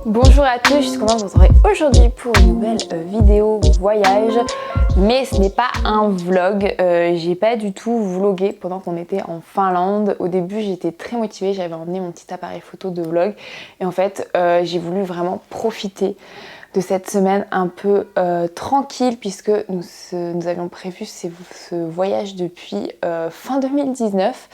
Bonjour à tous, je suis contente de vous retrouver aujourd'hui pour une nouvelle vidéo voyage. Mais ce n'est pas un vlog, j'ai pas du tout vlogué pendant qu'on était en Finlande. Au début j'étais très motivée, j'avais emmené mon petit appareil photo de vlog. Et en fait j'ai voulu vraiment profiter de cette semaine un peu tranquille puisque nous avions prévu ce voyage depuis fin 2019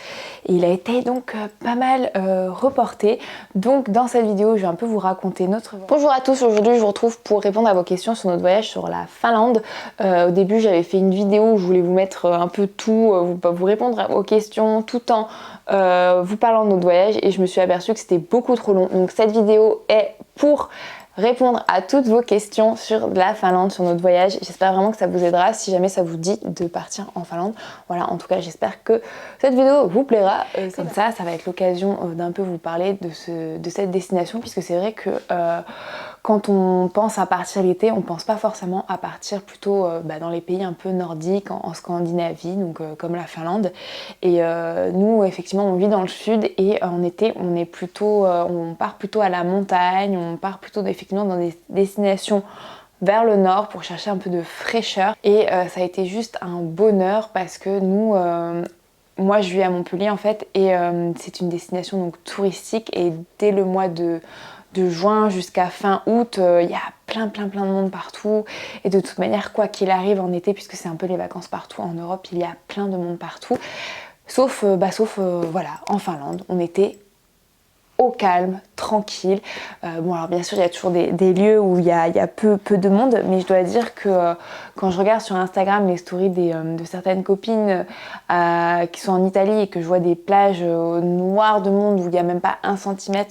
et il a été donc pas mal reporté. Donc dans cette vidéo je vais un peu vous raconter notre voyage. Bonjour à tous, aujourd'hui je vous retrouve pour répondre à vos questions sur notre voyage sur la Finlande. Au début j'avais fait une vidéo où je voulais vous mettre un peu tout, vous répondre aux questions tout en vous parlant de notre voyage et je me suis aperçue que c'était beaucoup trop long. Donc cette vidéo est pour répondre à toutes vos questions sur la Finlande, sur notre voyage. J'espère vraiment que ça vous aidera si jamais ça vous dit de partir en Finlande. Voilà, en tout cas j'espère que cette vidéo vous plaira. Comme ça va être l'occasion d'un peu vous parler de cette destination, puisque c'est vrai que quand on pense à partir l'été, on pense pas forcément à partir plutôt dans les pays un peu nordiques, en Scandinavie, donc comme la Finlande. Et nous effectivement on vit dans le sud et en été on part plutôt à la montagne, on part plutôt effectivement dans des destinations vers le nord pour chercher un peu de fraîcheur. Et ça a été juste un bonheur parce que nous moi je vis à Montpellier en fait et c'est une destination donc touristique et dès le mois de juin jusqu'à fin août, il y a plein de monde partout et de toute manière quoi qu'il arrive en été, puisque c'est un peu les vacances partout en Europe, il y a plein de monde partout, sauf voilà, en Finlande on était au calme, tranquille. Bon alors bien sûr il y a toujours des lieux où il y a peu de monde, mais je dois dire que quand je regarde sur Instagram les stories de certaines copines qui sont en Italie et que je vois des plages noires de monde où il n'y a même pas 1 cm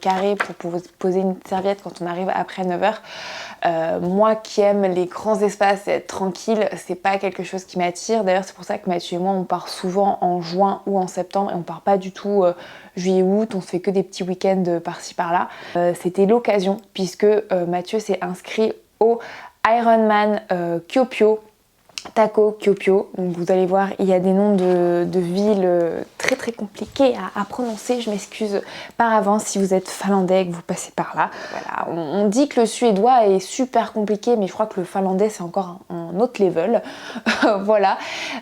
carré pour poser une serviette quand on arrive après 9h, moi qui aime les grands espaces et être tranquille, c'est pas quelque chose qui m'attire. D'ailleurs c'est pour ça que Mathieu et moi on part souvent en juin ou en septembre et on part pas du tout juillet-août, on se fait que des petits week-ends par-ci par-là. C'était l'occasion puisque Mathieu s'est inscrit au Ironman Kuopio, Taco Kuopio. Donc vous allez voir, il y a des noms de villes très compliqués à prononcer. Je m'excuse par avance si vous êtes finlandais et que vous passez par là. Voilà, on dit que le suédois est super compliqué, mais je crois que le finlandais c'est encore un autre level. Voilà,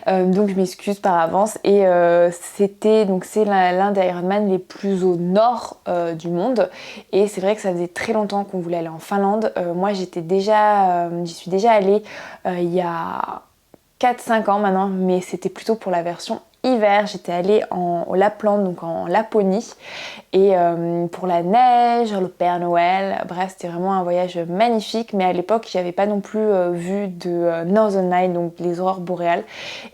donc je m'excuse par avance. Et c'est l'un des Ironman les plus au nord du monde. Et c'est vrai que ça faisait très longtemps qu'on voulait aller en Finlande. Moi j'y suis déjà allée il y a 4-5 ans maintenant, mais c'était plutôt pour la version hiver. J'étais allée au Lapland, donc en Laponie, et pour la neige, le Père Noël, bref c'était vraiment un voyage magnifique. Mais à l'époque j'avais pas non plus vu de Northern Lights, donc les aurores boréales,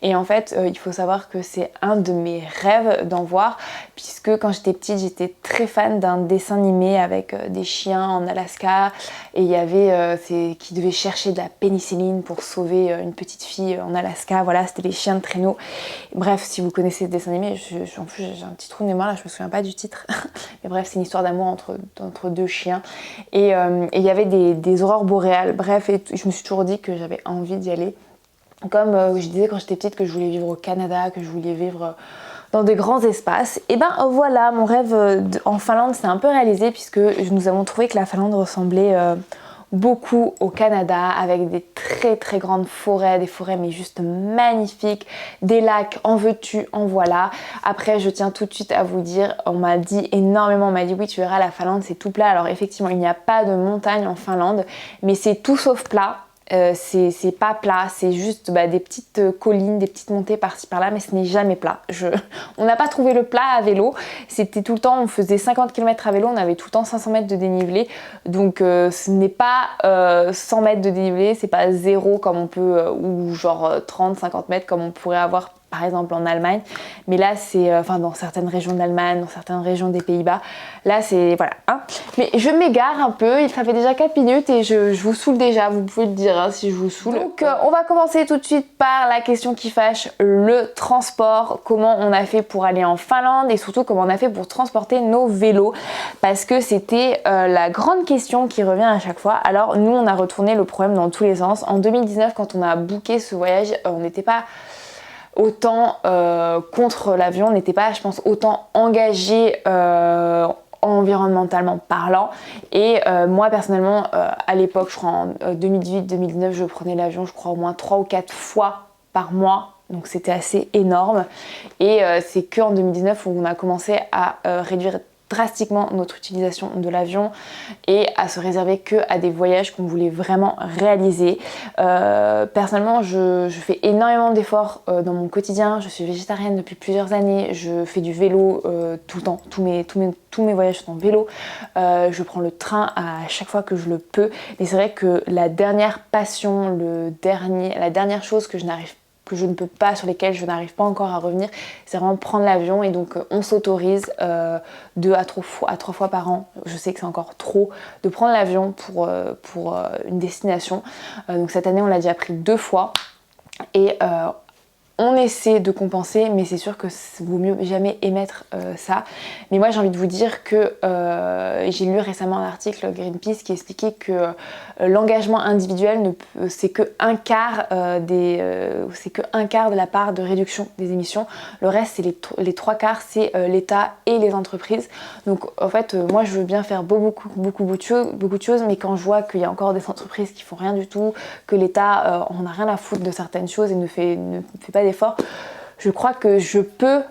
et en fait il faut savoir que c'est un de mes rêves d'en voir, puisque quand j'étais petite j'étais très fan d'un dessin animé avec des chiens en Alaska, et il y avait qui devait chercher de la pénicilline pour sauver une petite fille en Alaska. Voilà, c'était les chiens de traîneau. Bref, si vous connaissez ce dessin animé, en plus j'ai un petit trou de mémoire là, je me souviens pas du titre. Mais bref, c'est une histoire d'amour entre deux chiens. Et il y avait des aurores boréales. Bref, et je me suis toujours dit que j'avais envie d'y aller. Comme je disais quand j'étais petite que je voulais vivre au Canada, que je voulais vivre dans des grands espaces. Et ben voilà, mon rêve en Finlande s'est un peu réalisé, puisque nous avons trouvé que la Finlande ressemblait beaucoup au Canada, avec des très grandes forêts, des forêts mais juste magnifiques, des lacs, en veux-tu, en voilà. Après je tiens tout de suite à vous dire, on m'a dit énormément, on m'a dit oui tu verras la Finlande c'est tout plat. Alors effectivement il n'y a pas de montagne en Finlande, mais c'est tout sauf plat. C'est pas plat, c'est juste des petites collines, des petites montées par-ci par-là, mais ce n'est jamais plat. On n'a pas trouvé le plat à vélo, c'était tout le temps, on faisait 50 km à vélo, on avait tout le temps 500 mètres de dénivelé, donc ce n'est pas 100 mètres de dénivelé, c'est pas zéro comme on peut, ou genre 30-50 mètres comme on pourrait avoir par exemple en Allemagne, mais là c'est, dans certaines régions d'Allemagne, dans certaines régions des Pays-Bas, là c'est, voilà, hein. Mais je m'égare un peu, ça fait déjà 4 minutes et je vous saoule déjà, vous pouvez le dire hein, si je vous saoule. Donc on va commencer tout de suite par la question qui fâche, le transport, comment on a fait pour aller en Finlande et surtout comment on a fait pour transporter nos vélos, parce que c'était la grande question qui revient à chaque fois. Alors nous on a retourné le problème dans tous les sens. En 2019 quand on a booké ce voyage, on n'était pas autant contre l'avion, on n'était pas je pense autant engagé environnementalement parlant. Et moi personnellement à l'époque, je crois en 2018-2019, je prenais l'avion je crois au moins 3 ou 4 fois par mois, donc c'était assez énorme. Et c'est qu'en 2019 où on a commencé à réduire drastiquement notre utilisation de l'avion et à se réserver que à des voyages qu'on voulait vraiment réaliser. Personnellement, je fais énormément d'efforts dans mon quotidien. Je suis végétarienne depuis plusieurs années. Je fais du vélo tout le temps. Tous mes voyages sont en vélo. Je prends le train à chaque fois que je le peux. Et c'est vrai que la dernière passion, la dernière chose que je ne peux pas, sur lesquelles je n'arrive pas encore à revenir, c'est vraiment prendre l'avion. Et donc on s'autorise 2 à 3 fois par an, je sais que c'est encore trop, de prendre l'avion pour une destination. Donc cette année on l'a déjà pris 2 fois et on essaie de compenser, mais c'est sûr que vaut mieux jamais émettre ça. Mais moi j'ai envie de vous dire que j'ai lu récemment un article Greenpeace qui expliquait que l'engagement individuel c'est que un quart de la part de réduction des émissions. Le reste c'est les 3 quarts, c'est l'État et les entreprises. Donc en fait moi je veux bien faire beaucoup de choses, mais quand je vois qu'il y a encore des entreprises qui font rien du tout, que l'État en a rien à foutre de certaines choses et ne fait pas d'effort, je crois que je peux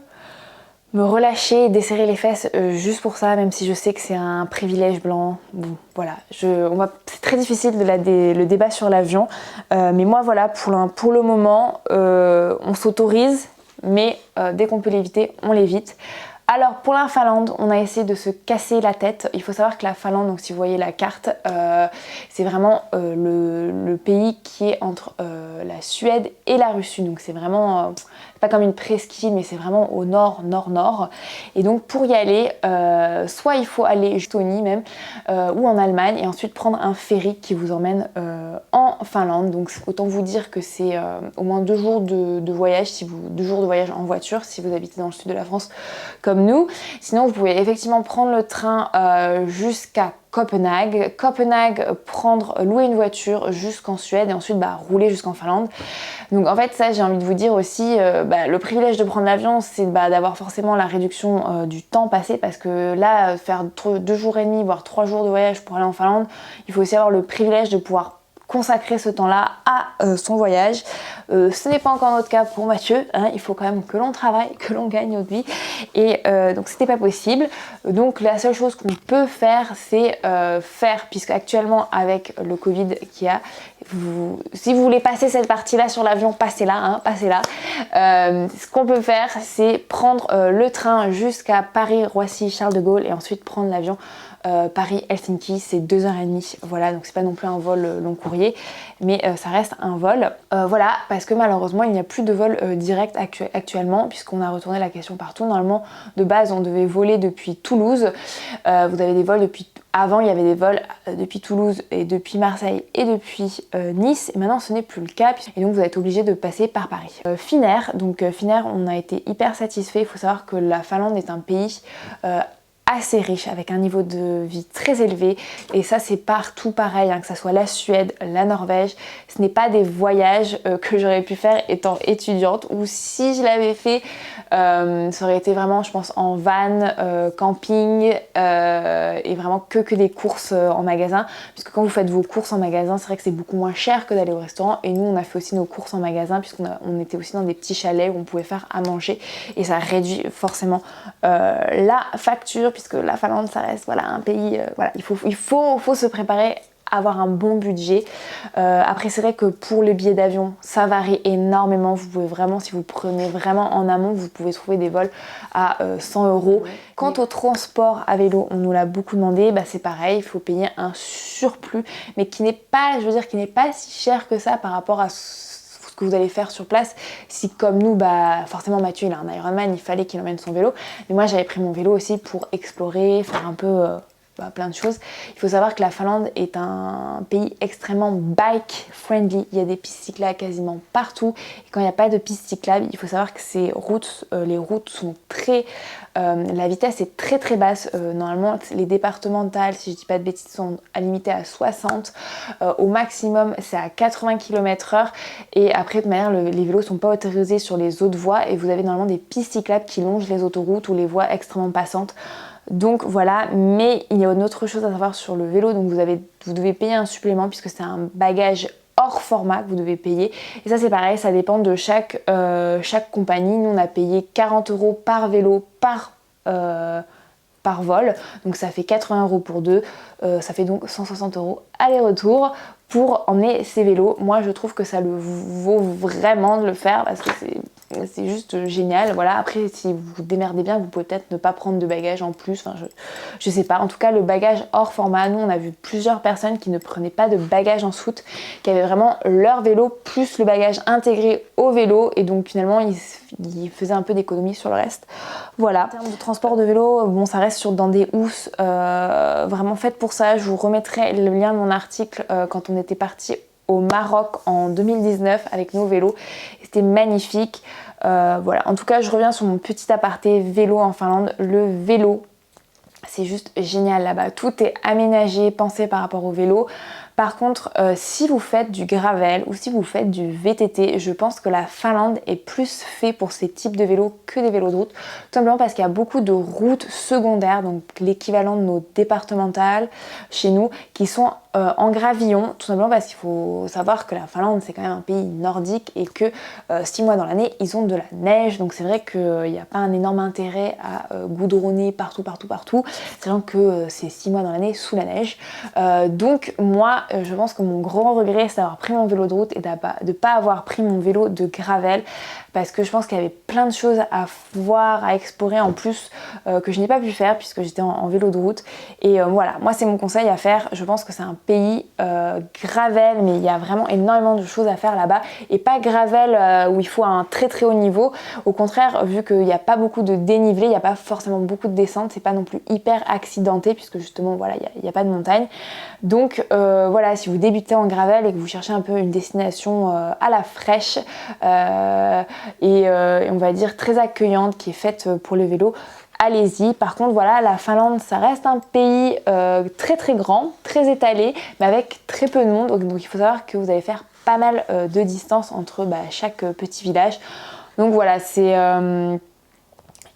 me relâcher et desserrer les fesses juste pour ça, même si je sais que c'est un privilège blanc. Bon, voilà, c'est très difficile le débat sur l'avion, mais moi voilà, pour le moment, on s'autorise, mais dès qu'on peut l'éviter, on l'évite. Alors pour la Finlande, on a essayé de se casser la tête. Il faut savoir que la Finlande, donc si vous voyez la carte, c'est vraiment le pays qui est entre la Suède et la Russie. Donc c'est vraiment pas comme une presqu'île, mais c'est vraiment au nord. Et donc pour y aller, soit il faut aller jusqu'en Estonie même, ou en Allemagne, et ensuite prendre un ferry qui vous emmène en Finlande. Donc autant vous dire que c'est au moins 2 jours de voyage, 2 jours de voyage en voiture si vous habitez dans le sud de la France comme nous. Sinon vous pouvez effectivement prendre le train jusqu'à Copenhague, louer une voiture jusqu'en Suède et ensuite rouler jusqu'en Finlande. Donc en fait ça j'ai envie de vous dire aussi, le privilège de prendre l'avion c'est d'avoir forcément la réduction du temps passé, parce que là faire 2 jours et demi voire 3 jours de voyage pour aller en Finlande, il faut aussi avoir le privilège de pouvoir consacrer ce temps-là à son voyage. Ce n'est pas encore notre cas pour Mathieu, hein, il faut quand même que l'on travaille, que l'on gagne notre vie, et donc c'était pas possible. Donc la seule chose qu'on peut faire, c'est puisque actuellement avec le Covid qu'il y a, si vous voulez passer cette partie-là sur l'avion, passez-la. Ce qu'on peut faire, c'est prendre le train jusqu'à Paris, Roissy, Charles de Gaulle, et ensuite prendre l'avion Paris-Helsinki, c'est 2h30. Voilà, donc c'est pas non plus un vol long courrier, mais ça reste un vol. Voilà, parce que malheureusement il n'y a plus de vol direct actuellement, puisqu'on a retourné la question partout. Normalement, de base, on devait voler depuis Toulouse. Vous avez des vols avant, il y avait des vols depuis Toulouse et depuis Marseille et depuis Nice, et maintenant ce n'est plus le cas, et donc vous êtes obligé de passer par Paris. Finnair, on a été hyper satisfait. Il faut savoir que la Finlande est un pays assez riche, avec un niveau de vie très élevé, et ça c'est partout pareil, hein, que ça soit la Suède, la Norvège. Ce n'est pas des voyages que j'aurais pu faire étant étudiante, ou si je l'avais fait, ça aurait été vraiment, je pense, en van, camping, et vraiment que des courses en magasin, puisque quand vous faites vos courses en magasin, c'est vrai que c'est beaucoup moins cher que d'aller au restaurant, et nous on a fait aussi nos courses en magasin, puisqu'on était aussi dans des petits chalets où on pouvait faire à manger, et ça réduit forcément la facture, puisque la Finlande ça reste un pays, il faut se préparer, avoir un bon budget. Après c'est vrai que pour le billet d'avion ça varie énormément. Vous pouvez vraiment, si vous prenez vraiment en amont, vous pouvez trouver des vols à 100 €. Quant au transport à vélo, on nous l'a beaucoup demandé, c'est pareil, il faut payer un surplus, mais qui n'est pas si cher que ça par rapport à ce que vous allez faire sur place. Si comme nous, forcément Mathieu il a un Ironman, il fallait qu'il emmène son vélo, mais moi j'avais pris mon vélo aussi pour explorer, faire un peu plein de choses. Il faut savoir que la Finlande est un pays extrêmement bike friendly. Il y a des pistes cyclables quasiment partout. Et quand il n'y a pas de pistes cyclables, il faut savoir que les routes sont la vitesse est très très basse. Normalement, les départementales, si je dis pas de bêtises, sont limitées à 60. Au maximum, c'est à 80 km/h. Et après, de manière, les vélos sont pas autorisés sur les autres voies. Et vous avez normalement des pistes cyclables qui longent les autoroutes ou les voies extrêmement passantes. Donc voilà, mais il y a une autre chose à savoir sur le vélo, donc vous devez payer un supplément puisque c'est un bagage hors format que vous devez payer. Et ça c'est pareil, ça dépend de chaque compagnie. Nous on a payé 40 € par vélo par vol, donc ça fait 80 € pour deux, ça fait donc 160 € aller-retour pour emmener ces vélos. Moi je trouve que ça le vaut vraiment de le faire parce que c'est juste génial. Voilà, après si vous vous démerdez bien, vous pouvez peut-être ne pas prendre de bagages en plus, enfin je sais pas. En tout cas le bagage hors format, nous on a vu plusieurs personnes qui ne prenaient pas de bagages en soute, qui avaient vraiment leur vélo plus le bagage intégré au vélo, et donc finalement ils faisaient un peu d'économie sur le reste. Voilà, en termes de transport de vélo, bon ça reste dans des housses vraiment faites pour ça. Je vous remettrai le lien de mon article quand on était parti au Maroc en 2019 avec nos vélos. C'était magnifique. Voilà, en tout cas je reviens sur mon petit aparté vélo en Finlande. Le vélo, c'est juste génial là-bas. Tout est aménagé, pensé par rapport au vélo. Par contre, si vous faites du gravel ou si vous faites du VTT, je pense que la Finlande est plus fait pour ces types de vélos que des vélos de route. Tout simplement parce qu'il y a beaucoup de routes secondaires, donc l'équivalent de nos départementales chez nous, qui sont en gravillon. Tout simplement parce qu'il faut savoir que la Finlande, c'est quand même un pays nordique et que 6 mois dans l'année, ils ont de la neige. Donc c'est vrai qu'il n'y a pas un énorme intérêt à goudronner partout, sachant que c'est 6 mois dans l'année sous la neige. Donc moi, je pense que mon grand regret, c'est d'avoir pris mon vélo de route et de ne pas avoir pris mon vélo de gravel, parce que je pense qu'il y avait plein de choses à voir, à explorer en plus que je n'ai pas pu faire puisque j'étais en vélo de route. Et voilà, moi c'est mon conseil à faire. Je pense que c'est un pays gravel, mais il y a vraiment énormément de choses à faire là-bas, et pas gravel où il faut un très très haut niveau. Au contraire, vu qu'il n'y a pas beaucoup de dénivelé, il n'y a pas forcément beaucoup de descente, c'est pas non plus hyper accidenté puisque justement voilà, il n'y a pas de montagne. Donc voilà, si vous débutez en gravel et que vous cherchez un peu une destination à la fraîche et on va dire très accueillante, qui est faite pour le vélo, allez-y. Par contre voilà, la Finlande ça reste un pays très très grand, très étalé, mais avec très peu de monde, donc il faut savoir que vous allez faire pas mal de distance entre chaque petit village. Donc voilà,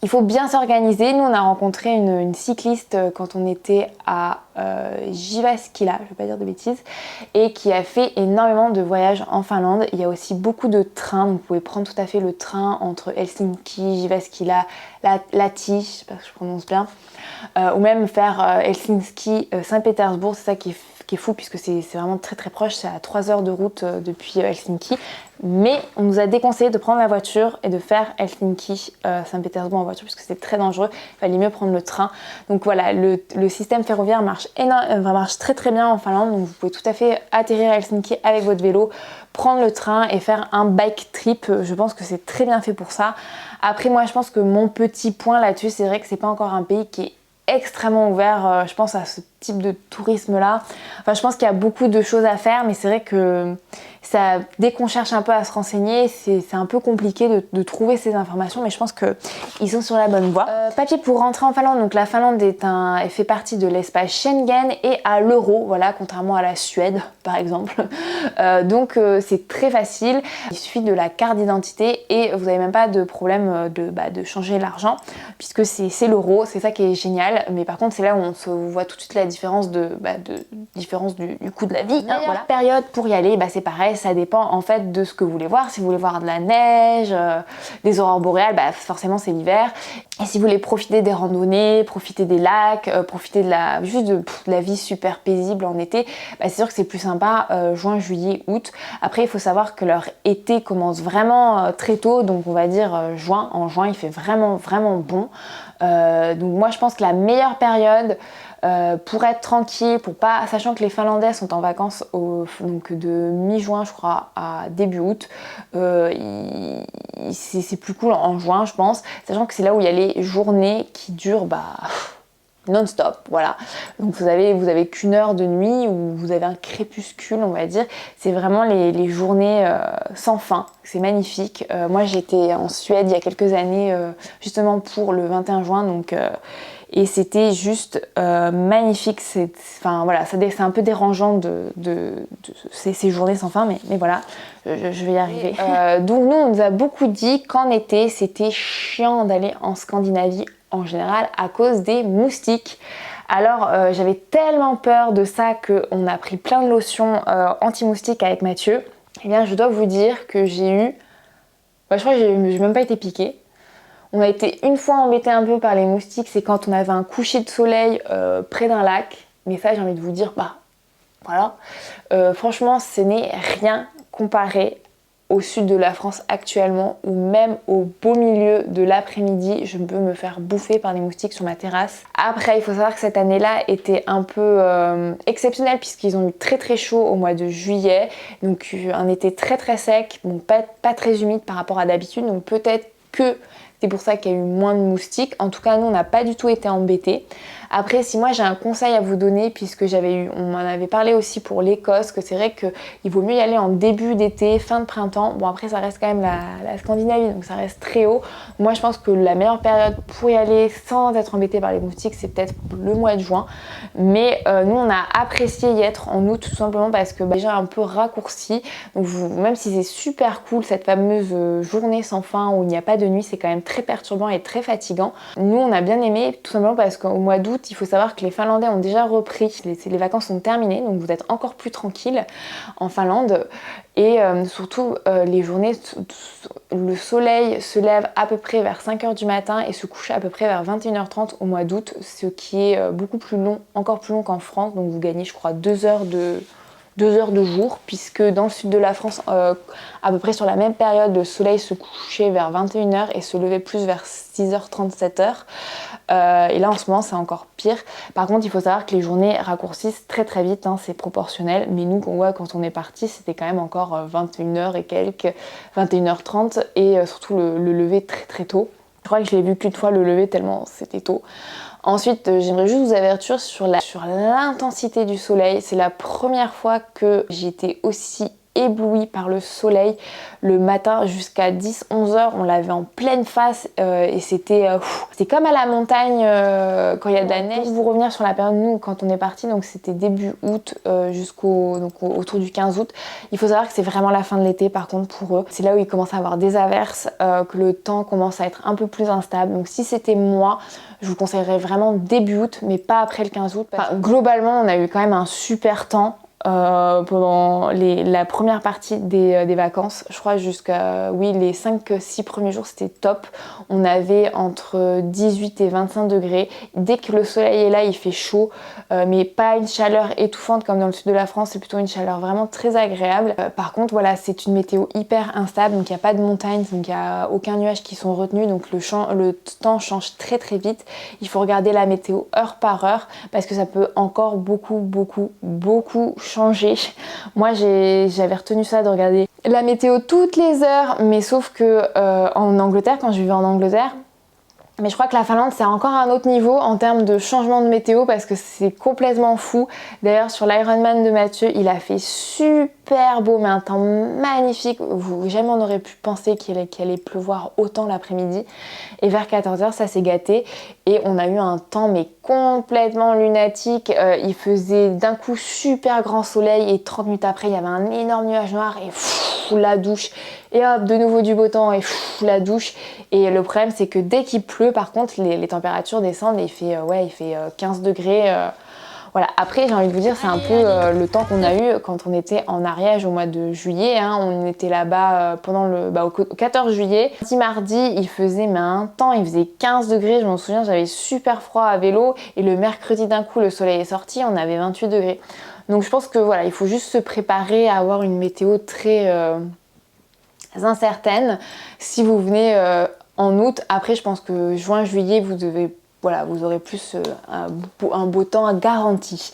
il faut bien s'organiser. Nous on a rencontré une cycliste quand on était à Jyväskylä, je ne vais pas dire de bêtises, et qui a fait énormément de voyages en Finlande. Il y a aussi beaucoup de trains, donc vous pouvez prendre tout à fait le train entre Helsinki, Jyväskylä, Lahti, je sais pas si je prononce bien, ou même faire Helsinki, Saint-Pétersbourg. C'est ça qui est fou puisque c'est vraiment très très proche, c'est à 3 heures de route depuis Helsinki. Mais on nous a déconseillé de prendre la voiture et de faire Helsinki, Saint-Pétersbourg en voiture puisque c'était très dangereux, il fallait mieux prendre le train. Donc voilà, le système ferroviaire marche très très bien en Finlande, donc vous pouvez tout à fait atterrir à Helsinki avec votre vélo, prendre le train et faire un bike trip. Je pense que c'est très bien fait pour ça. Après moi je pense que mon petit point là-dessus, c'est vrai que c'est pas encore un pays qui est extrêmement ouvert, je pense, à ce type de tourisme là. Enfin je pense qu'il y a beaucoup de choses à faire, mais c'est vrai que dès qu'on cherche un peu à se renseigner, c'est un peu compliqué de trouver ces informations, mais je pense qu'ils sont sur la bonne voie. Papier pour rentrer en Finlande, donc la Finlande elle fait partie de l'espace Schengen et à l'euro, voilà, contrairement à la Suède par exemple. Donc c'est très facile, il suffit de la carte d'identité et vous n'avez même pas de problème de changer l'argent puisque c'est l'euro, c'est ça qui est génial. Mais par contre c'est là où on se voit tout de suite la différence du coût de la vie. La meilleure période pour y aller, c'est pareil, ça dépend en fait de ce que vous voulez voir. Si vous voulez voir de la neige, des aurores boréales, forcément c'est l'hiver. Et si vous voulez profiter des randonnées, profiter des lacs, profiter de la vie super paisible en été, c'est sûr que c'est plus sympa juin, juillet, août. Après il faut savoir que leur été commence vraiment très tôt, donc on va dire juin. En juin il fait vraiment vraiment bon. Donc moi je pense que la meilleure période pour être tranquille, sachant que les Finlandais sont en vacances donc de mi-juin je crois à début août, c'est plus cool en juin je pense, sachant que c'est là où il y a les journées qui durent non-stop, voilà. Donc vous avez qu'une heure de nuit où vous avez un crépuscule, on va dire. C'est vraiment les journées sans fin. C'est magnifique. Moi j'étais en Suède il y a quelques années justement pour le 21 juin, donc et c'était juste magnifique. C'est un peu dérangeant de ces journées sans fin, mais voilà, je vais y arriver. Donc nous on nous a beaucoup dit qu'en été c'était chiant d'aller en Scandinavie en général à cause des moustiques. Alors j'avais tellement peur de ça qu'on a pris plein de lotions anti-moustiques avec Mathieu. Et bien je dois vous dire que j'ai eu... je crois que j'ai même pas été piquée. On a été une fois embêté un peu par les moustiques, c'est quand on avait un coucher de soleil près d'un lac. Mais ça j'ai envie de vous dire, voilà. Franchement ce n'est rien comparé au sud de la France actuellement, ou même au beau milieu de l'après-midi, je peux me faire bouffer par des moustiques sur ma terrasse. Après, il faut savoir que cette année-là était un peu exceptionnelle puisqu'ils ont eu très très chaud au mois de juillet, donc un été très très sec, bon, pas très humide par rapport à d'habitude, donc peut-être que c'est pour ça qu'il y a eu moins de moustiques. En tout cas, nous, on n'a pas du tout été embêtés. Après, si moi j'ai un conseil à vous donner, puisque on m'en avait parlé aussi pour l'Écosse, que c'est vrai qu'il vaut mieux y aller en début d'été, fin de printemps. Bon, après, ça reste quand même la Scandinavie, donc ça reste très haut. Moi, je pense que la meilleure période pour y aller sans être embêté par les moustiques, c'est peut-être le mois de juin. Mais nous, on a apprécié y être en août, tout simplement parce que déjà un peu raccourci. Donc, même si c'est super cool, cette fameuse journée sans fin où il n'y a pas de nuit, c'est quand même très perturbant et très fatigant. Nous, on a bien aimé, tout simplement parce qu'au mois d'août, il faut savoir que les Finlandais ont déjà repris, les vacances sont terminées, donc vous êtes encore plus tranquille en Finlande. Et surtout, les journées, le soleil se lève à peu près vers 5h du matin et se couche à peu près vers 21h30 au mois d'août, ce qui est beaucoup plus long, encore plus long qu'en France. Donc vous gagnez, je crois, 2 heures de jour, puisque dans le sud de la France, à peu près sur la même période, le soleil se couchait vers 21h et se levait plus vers 6h30, 7h. Et là en ce moment c'est encore pire. Par contre il faut savoir que les journées raccourcissent très très vite, hein, c'est proportionnel, mais nous quand on est parti c'était quand même encore 21h et quelques, 21h30 et surtout le lever très très tôt. Je crois que je l'ai vu qu'une fois le lever tellement c'était tôt. Ensuite, j'aimerais juste vous avertir sur l'intensité du soleil. C'est la première fois que j'ai été aussi éblouie par le soleil le matin jusqu'à 10-11 heures. On l'avait en pleine face et c'était comme à la montagne quand il y a de la neige. Pour vous revenir sur la période, nous, quand on est parti, donc c'était début août autour du 15 août. Il faut savoir que c'est vraiment la fin de l'été par contre pour eux. C'est là où il commence à avoir des averses, que le temps commence à être un peu plus instable. Donc si c'était moi, je vous conseillerais vraiment début août, mais pas après le 15 août. Globalement, on a eu quand même un super temps pendant la première partie des vacances. Je crois jusqu'à les 5-6 premiers jours, c'était top. On avait entre 18 et 25 degrés. Dès que le soleil est là, il fait chaud, mais pas une chaleur étouffante comme dans le sud de la France, c'est plutôt une chaleur vraiment très agréable. Par contre, voilà, c'est une météo hyper instable, donc il n'y a pas de montagne, donc il n'y a aucun nuage qui sont retenus, donc le temps change très très vite. Il faut regarder la météo heure par heure parce que ça peut encore beaucoup changer. Moi j'avais retenu ça de regarder la météo toutes les heures, mais sauf que en Angleterre, quand je vivais en Angleterre, mais je crois que la Finlande c'est encore un autre niveau en termes de changement de météo parce que c'est complètement fou. D'ailleurs sur l'Ironman de Mathieu, il a fait super beau, mais un temps magnifique. Jamais on aurait pu penser qu'il allait pleuvoir autant l'après-midi. Et vers 14h ça s'est gâté et on a eu un temps mais complètement lunatique. Il faisait d'un coup super grand soleil et 30 minutes après il y avait un énorme nuage noir et la douche. Et hop, de nouveau du beau temps et la douche. Et le problème c'est que dès qu'il pleut, par contre les températures descendent et il fait 15 degrés. Voilà. Après j'ai envie de vous dire, c'est un peu le temps qu'on a eu quand on était en Ariège au mois de juillet, hein. On était là-bas pendant au 14 juillet. Mardi il faisait un temps, il faisait 15 degrés, je m'en souviens, j'avais super froid à vélo. Et le mercredi d'un coup le soleil est sorti, on avait 28 degrés. Donc je pense que voilà, il faut juste se préparer à avoir une météo très incertaine si vous venez en août. Après je pense que juin, juillet vous aurez plus un beau temps garanti.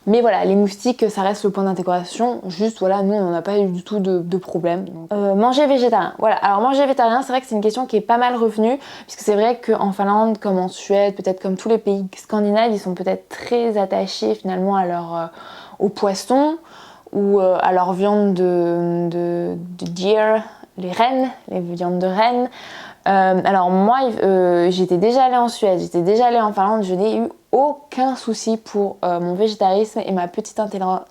Mais voilà, les moustiques ça reste le point d'intégration. Juste voilà, nous on n'a pas eu du tout de problème. Manger végétarien, voilà. Alors manger végétarien, c'est vrai que c'est une question qui est pas mal revenue, puisque c'est vrai qu'en Finlande comme en Suède, peut-être comme tous les pays scandinaves, ils sont peut-être très attachés finalement à aux poissons ou à leur viande de deer, les rennes, les viandes de rennes. Alors moi j'étais déjà allée en Suède, j'étais déjà allée en Finlande, je n'ai eu aucun souci pour mon végétarisme et ma petite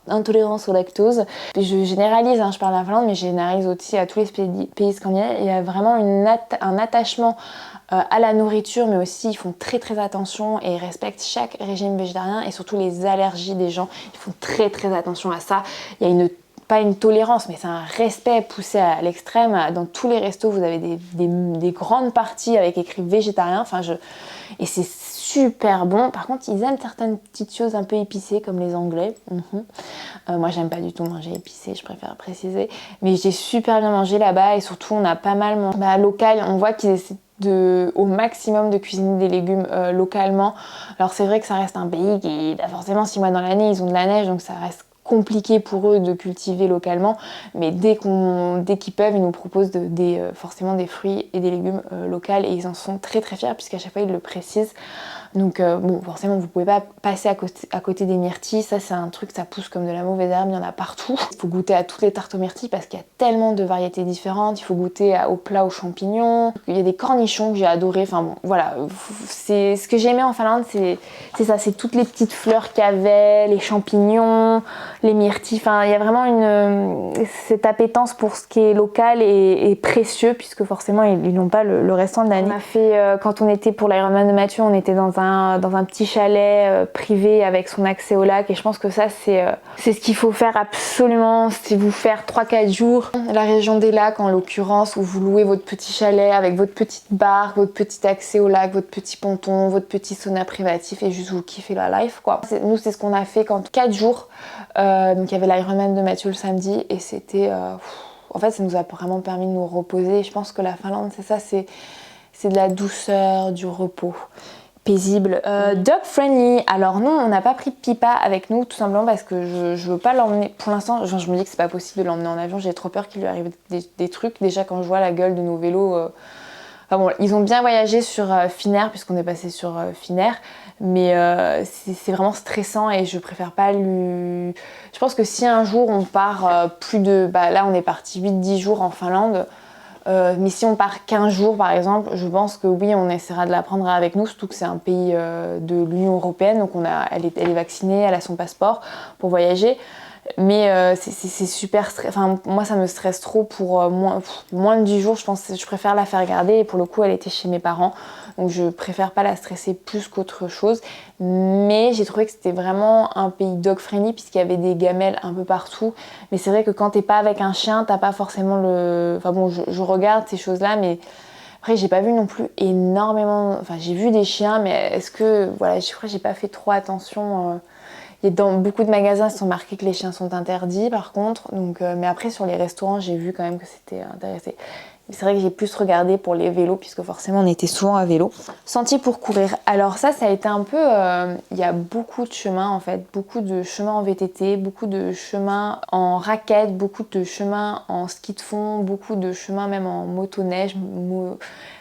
intolérance au lactose. Je généralise, hein, je parle de la Finlande, mais je généralise aussi à tous les pays scandinaves. Il y a vraiment un attachement à la nourriture, mais aussi ils font très très attention et ils respectent chaque régime végétarien et surtout les allergies des gens. Ils font très très attention à ça. Il y a pas une tolérance, mais c'est un respect poussé à l'extrême. Dans tous les restos, vous avez des grandes parties avec écrit végétarien. Et c'est super bon. Par contre, ils aiment certaines petites choses un peu épicées, comme les Anglais. Moi, j'aime pas du tout manger épicé, je préfère préciser. Mais j'ai super bien mangé là-bas et surtout, on a pas mal mangé local. On voit qu'ils essaient au maximum de cuisiner des légumes localement. Alors c'est vrai que ça reste un pays qui, forcément 6 mois dans l'année, ils ont de la neige, donc ça reste compliqué pour eux de cultiver localement, mais dès qu'ils peuvent, ils nous proposent forcément des fruits et des légumes locaux et ils en sont très très fiers puisqu'à chaque fois ils le précisent. Donc bon, forcément vous pouvez pas passer à côté des myrtilles, ça c'est un truc, ça pousse comme de la mauvaise herbe, il y en a partout. Il faut goûter à toutes les tartes aux myrtilles parce qu'il y a tellement de variétés différentes, il faut goûter aux plats aux champignons, il y a des cornichons que j'ai adoré, enfin bon voilà, c'est ce que j'ai aimé en Finlande, c'est ça, c'est toutes les petites fleurs qu'il y avait, les champignons, les myrtilles, enfin il y a vraiment cette appétence pour ce qui est local et précieux puisque forcément ils n'ont pas le restant de l'année. On a fait, quand on était pour l'Ironman de Mathieu, on était dans un petit chalet privé avec son accès au lac et je pense que ça c'est ce qu'il faut faire absolument si vous faire 3-4 jours. La région des lacs en l'occurrence où vous louez votre petit chalet avec votre petite barque, votre petit accès au lac, votre petit ponton, votre petit sauna privatif et juste vous kiffez la life quoi. Nous c'est ce qu'on a fait quand 4 jours, donc il y avait l'Ironman de Mathieu le samedi et c'était... en fait ça nous a vraiment permis de nous reposer. Je pense que la Finlande c'est ça, c'est de la douceur, du repos. Paisible. Dog friendly. Alors non, on n'a pas pris de Pipa avec nous tout simplement parce que je veux pas l'emmener. Pour l'instant, je me dis que c'est pas possible de l'emmener en avion. J'ai trop peur qu'il lui arrive des trucs. Déjà quand je vois la gueule de nos vélos. Enfin bon, ils ont bien voyagé sur Finnair puisqu'on est passé sur Finnair. Mais c'est vraiment stressant et je préfère pas lui... Je pense que si un jour on part plus de... là on est parti 8-10 jours en Finlande. Mais si on part 15 jours par exemple, je pense que oui, on essaiera de la prendre avec nous, surtout que c'est un pays de l'Union Européenne, donc elle est vaccinée, elle a son passeport pour voyager. Mais c'est super enfin moi ça me stresse trop pour moins de 10 jours, je préfère la faire garder et pour le coup elle était chez mes parents donc je préfère pas la stresser plus qu'autre chose, mais j'ai trouvé que c'était vraiment un pays dog friendly puisqu'il y avait des gamelles un peu partout, mais c'est vrai que quand t'es pas avec un chien t'as pas forcément enfin bon je regarde ces choses là mais après j'ai pas vu non plus énormément, enfin j'ai vu des chiens mais est-ce que voilà je crois que j'ai pas fait trop attention. Et dans beaucoup de magasins, ils sont marqués que les chiens sont interdits par contre. Donc, mais après, sur les restaurants, j'ai vu quand même que c'était intéressé. Mais c'est vrai que j'ai plus regardé pour les vélos, puisque forcément, on était souvent à vélo. Sentier pour courir. Alors ça a été un peu... Il y a beaucoup de chemins, en fait. Beaucoup de chemins en VTT, beaucoup de chemins en raquettes, beaucoup de chemins en ski de fond, beaucoup de chemins même en motoneige.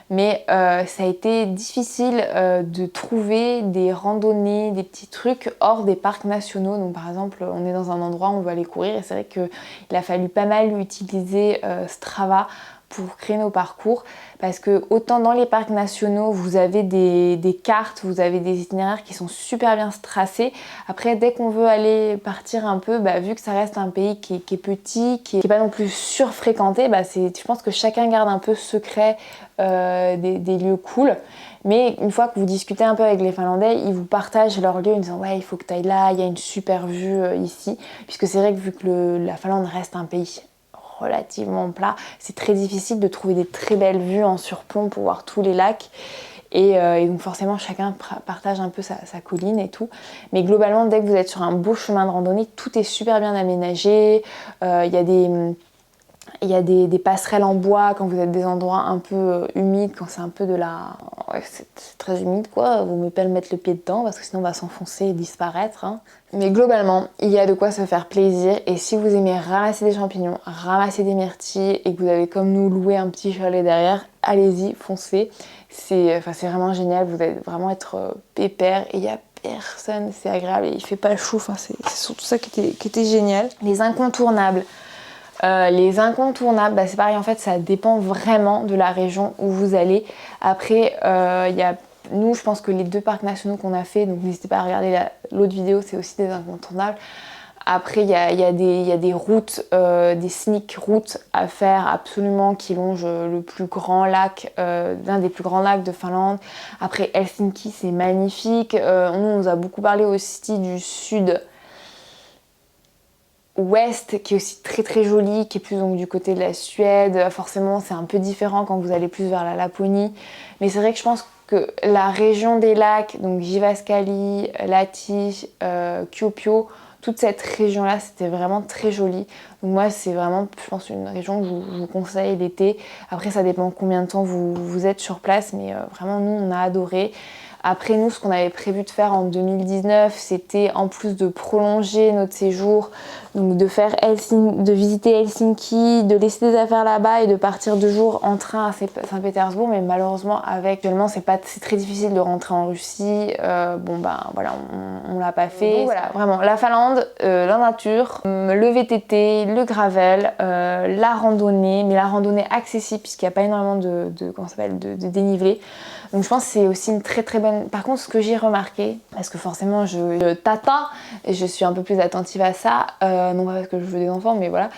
Mais ça a été difficile de trouver des randonnées, des petits trucs hors des parcs nationaux. Donc par exemple, on est dans un endroit où on veut aller courir et c'est vrai qu'il a fallu pas mal utiliser Strava pour créer nos parcours parce que autant dans les parcs nationaux vous avez des cartes, vous avez des itinéraires qui sont super bien tracés. Après dès qu'on veut aller partir un peu, vu que ça reste un pays qui est petit, qui est pas non plus surfréquenté, je pense que chacun garde un peu secret des lieux cool. Mais une fois que vous discutez un peu avec les Finlandais, ils vous partagent leurs lieux en disant ouais il faut que tu ailles là, il y a une super vue ici. Puisque c'est vrai que vu que la Finlande reste un pays relativement plat, c'est très difficile de trouver des très belles vues en surplomb pour voir tous les lacs. Et donc forcément chacun partage un peu sa colline et tout. Mais globalement dès que vous êtes sur un beau chemin de randonnée, tout est super bien aménagé. Il y a des passerelles en bois quand vous êtes des endroits un peu humides, quand c'est un peu de la... Ouais, c'est très humide quoi, vaut mieux pas le mettre le pied dedans parce que sinon on va s'enfoncer et disparaître. Hein. Mais globalement, il y a de quoi se faire plaisir et si vous aimez ramasser des champignons, ramasser des myrtilles et que vous avez comme nous loué un petit chalet derrière, allez-y, foncez. C'est vraiment génial, vous allez vraiment être pépère et il y a personne, c'est agréable et il fait pas chaud, c'est surtout ça qui était génial. Les incontournables. C'est pareil en fait, ça dépend vraiment de la région où vous allez. Après, nous, je pense que les 2 parcs nationaux qu'on a fait, donc n'hésitez pas à regarder l'autre vidéo, c'est aussi des incontournables. Après, il y a des routes, des scenic routes à faire absolument qui longent le plus grand lac, l'un des plus grands lacs de Finlande. Après, Helsinki, c'est magnifique. Nous, on nous a beaucoup parlé aussi du sud ouest, qui est aussi très très joli, qui est plus donc du côté de la Suède. Forcément, c'est un peu différent quand vous allez plus vers la Laponie. Mais c'est vrai que je pense que la région des lacs, donc Jyväskylä, Lahti, Kuopio, toute cette région-là, c'était vraiment très joli. Donc moi, c'est vraiment, je pense, une région que je vous conseille l'été. Après, ça dépend combien de temps vous êtes sur place, mais vraiment, nous, on a adoré. Après, nous, ce qu'on avait prévu de faire en 2019, c'était en plus de prolonger notre séjour, donc de visiter Helsinki, de laisser des affaires là-bas et de partir 2 jours en train à Saint-Pétersbourg. Mais malheureusement, actuellement, c'est très difficile de rentrer en Russie. Bon, ben voilà, on l'a pas fait. Donc, voilà, vraiment, la Finlande, la nature, le VTT, le gravel, la randonnée, mais la randonnée accessible puisqu'il n'y a pas énormément de dénivelé. Donc je pense que c'est aussi une très très bonne... Par contre, ce que j'ai remarqué, parce que forcément je tâtonne et je suis un peu plus attentive à ça, non pas parce que je veux des enfants, mais voilà.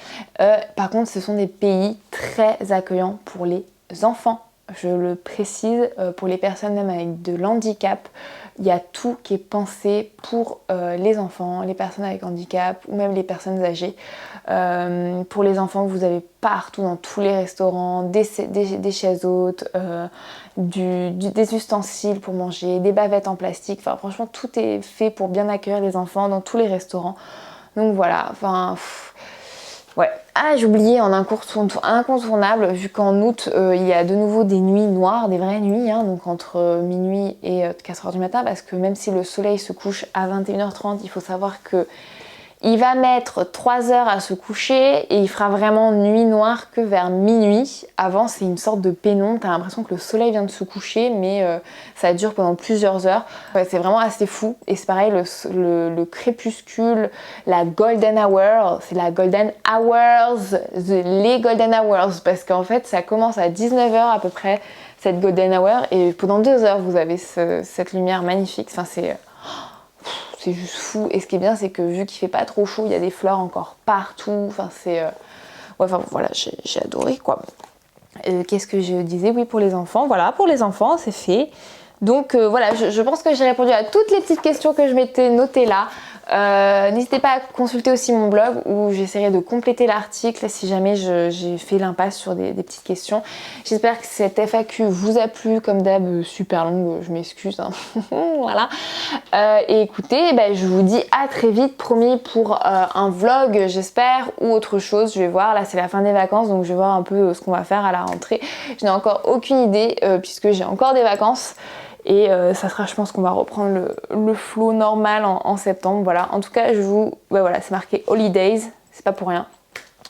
Par contre, ce sont des pays très accueillants pour les enfants. Je le précise, pour les personnes même avec de l'handicap, il y a tout qui est pensé pour les enfants, les personnes avec handicap ou même les personnes âgées. Pour les enfants, vous avez partout dans tous les restaurants des chaises hautes, des ustensiles pour manger, des bavettes en plastique. Enfin, franchement, tout est fait pour bien accueillir les enfants dans tous les restaurants. Donc voilà, enfin... Ouais. Ah, j'ai oublié en incontournable, vu qu'en août, il y a de nouveau des nuits noires, des vraies nuits, hein, donc entre minuit et 4h du matin, parce que même si le soleil se couche à 21h30, il faut savoir que il va mettre 3 heures à se coucher et il fera vraiment nuit noire que vers minuit. Avant, c'est une sorte de pénombre, t'as l'impression que le soleil vient de se coucher, mais ça dure pendant plusieurs heures. Ouais, c'est vraiment assez fou. Et c'est pareil, le crépuscule, la golden hour, c'est la golden hours, les golden hours, parce qu'en fait, ça commence à 19h à peu près, cette golden hour, et pendant 2 heures, vous avez cette lumière magnifique. Enfin, c'est juste fou. Et ce qui est bien, c'est que vu qu'il fait pas trop chaud, il y a des fleurs encore partout. Enfin, ouais, enfin voilà, j'ai adoré quoi. Qu'est-ce que je disais? Oui, pour les enfants. Voilà, pour les enfants, c'est fait. Donc voilà, je pense que j'ai répondu à toutes les petites questions que je m'étais notées là. N'hésitez pas à consulter aussi mon blog où j'essaierai de compléter l'article si jamais j'ai fait l'impasse sur des petites questions. J'espère que cette FAQ vous a plu, comme d'hab super longue, je m'excuse, hein. Voilà. Et écoutez, je vous dis à très vite, promis, pour un vlog j'espère, ou autre chose, je vais voir. Là c'est la fin des vacances, donc je vais voir un peu ce qu'on va faire à la rentrée. Je n'ai encore aucune idée puisque j'ai encore des vacances. Et ça sera, je pense qu'on va reprendre le flow normal en septembre. Voilà, en tout cas, voilà, c'est marqué Holidays, c'est pas pour rien.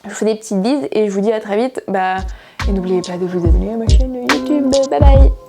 Je vous fais des petites bises et je vous dis à très vite. Et n'oubliez pas de vous abonner à ma chaîne YouTube. Bye bye!